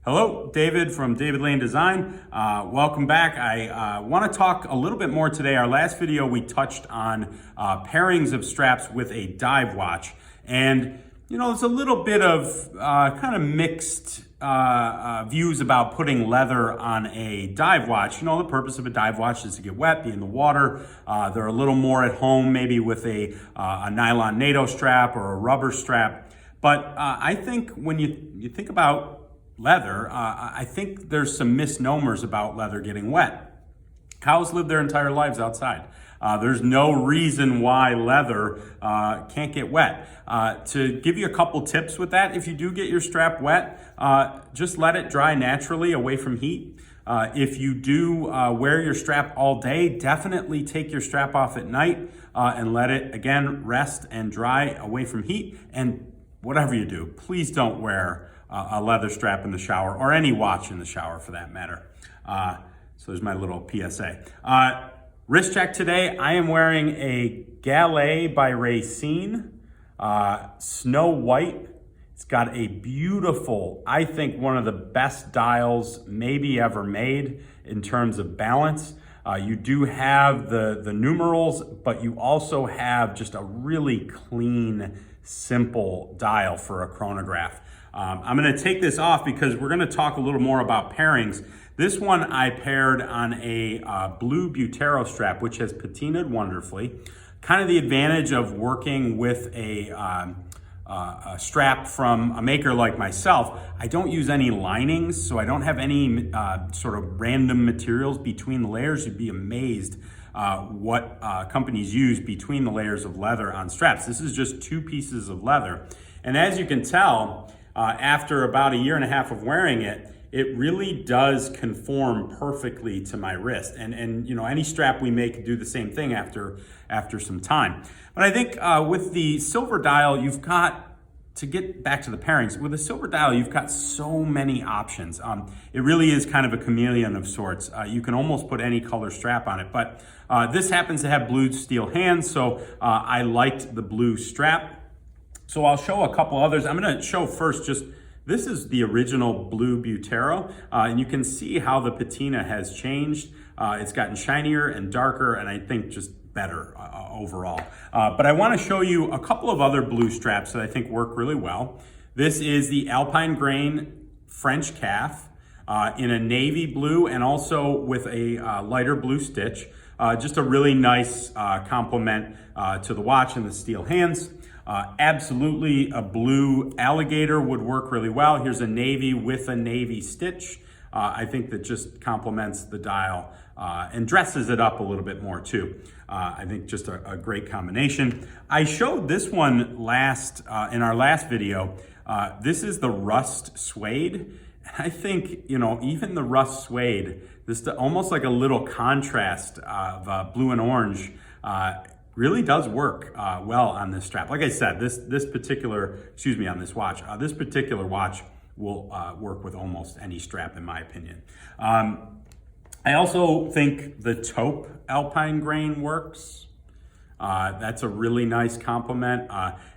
Hello, David from David Lane Design. Welcome back. I want to talk a little bit more today. Our last video, we touched on pairings of straps with a dive watch. And, you know, there's a little bit of kind of mixed views about putting leather on a dive watch. You know, the purpose of a dive watch is to get wet, be in the water. They're a little more at home, maybe with a nylon NATO strap or a rubber strap. But I think when you think about leather, I think there's some misnomers about leather getting wet. Cows live their entire lives outside. There's no reason why leather can't get wet. To give you a couple tips with that, if you do get your strap wet, just let it dry naturally away from heat. If you do wear your strap all day, definitely take your strap off at night and let it, again, rest and dry away from heat. And whatever you do, please don't wear a leather strap in the shower, or any watch in the shower for that matter. So there's my little PSA. Wrist check today, I am wearing a Gallet by Racine, Snow White. It's got a beautiful, I think one of the best dials maybe ever made in terms of balance. You do have the numerals, but you also have just a really clean, simple dial for a chronograph. I'm going to take this off because we're going to talk a little more about pairings. This one I paired on a blue Butero strap, which has patinaed wonderfully. Kind of the advantage of working with a strap from a maker like myself, I don't use any linings, so I don't have any sort of random materials between the layers. You'd be amazed what companies use between the layers of leather on straps. This is just two pieces of leather. And as you can tell, after about a year and a half of wearing it, it really does conform perfectly to my wrist. And you know, any strap we make do the same thing after some time. But I think with the silver dial, you've got, to get back to the pairings, with a silver dial, you've got so many options. It really is kind of a chameleon of sorts. You can almost put any color strap on it, but this happens to have blue steel hands, so I liked the blue strap. So I'll show a couple others. I'm going to show first just, this is the original blue Butero, and you can see how the patina has changed. It's gotten shinier and darker, and I think just better overall. But I want to show you a couple of other blue straps that I think work really well. This is the Alpine Grain French calf in a navy blue and also with a lighter blue stitch. Just a really nice complement to the watch and the steel hands. Absolutely a blue alligator would work really well. Here's a navy with a navy stitch. I think that just complements the dial and dresses it up a little bit more too. I think just a great combination. I showed this one last in our last video. This is the rust suede. I think, you know, even the rust suede, this almost like a little contrast of blue and orange, really does work well on this strap. Like I said, this particular, excuse me, on this watch, this particular watch will work with almost any strap in my opinion. I also think the taupe Alpine Grain works. That's a really nice complement.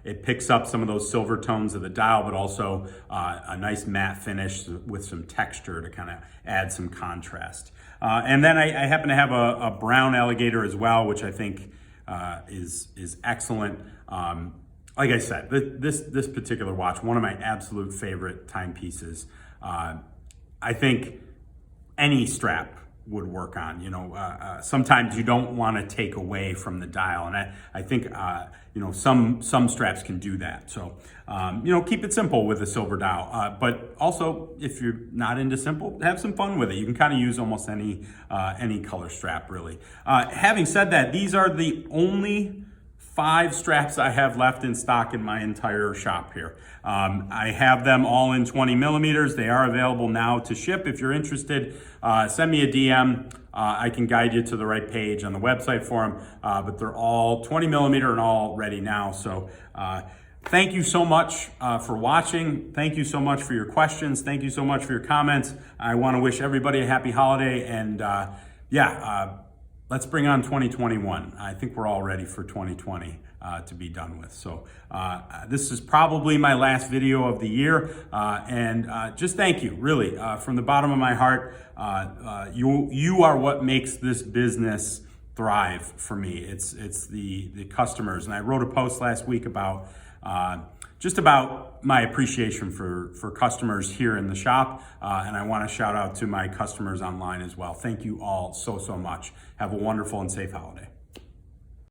It picks up some of those silver tones of the dial, but also a nice matte finish with some texture to kind of add some contrast. And then I happen to have a brown alligator as well, which I think is excellent. Like I said, this particular watch, one of my absolute favorite timepieces. I think any strap would work on, you know, sometimes you don't want to take away from the dial. And I think, you know, some straps can do that. So, you know, keep it simple with a silver dial. But also, if you're not into simple, have some fun with it. You can kind of use almost any color strap, really. Having said that, these are the only 5 straps I have left in stock in my entire shop here. I have them all in 20 millimeters. They are available now to ship. If you're interested, send me a DM. I can guide you to the right page on the website for them, but they're all 20 millimeter and all ready now. So thank you so much for watching. Thank you so much for your questions. Thank you so much for your comments. I want to wish everybody a happy holiday, and let's bring on 2021. I think we're all ready for 2020 to be done with. So this is probably my last video of the year, and just thank you, really, from the bottom of my heart. You are what makes this business thrive for me. It's the customers, and I wrote a post last week about just about my appreciation for customers here in the shop, and I want to shout out to my customers online as well. Thank you all so much. Have a wonderful and safe holiday.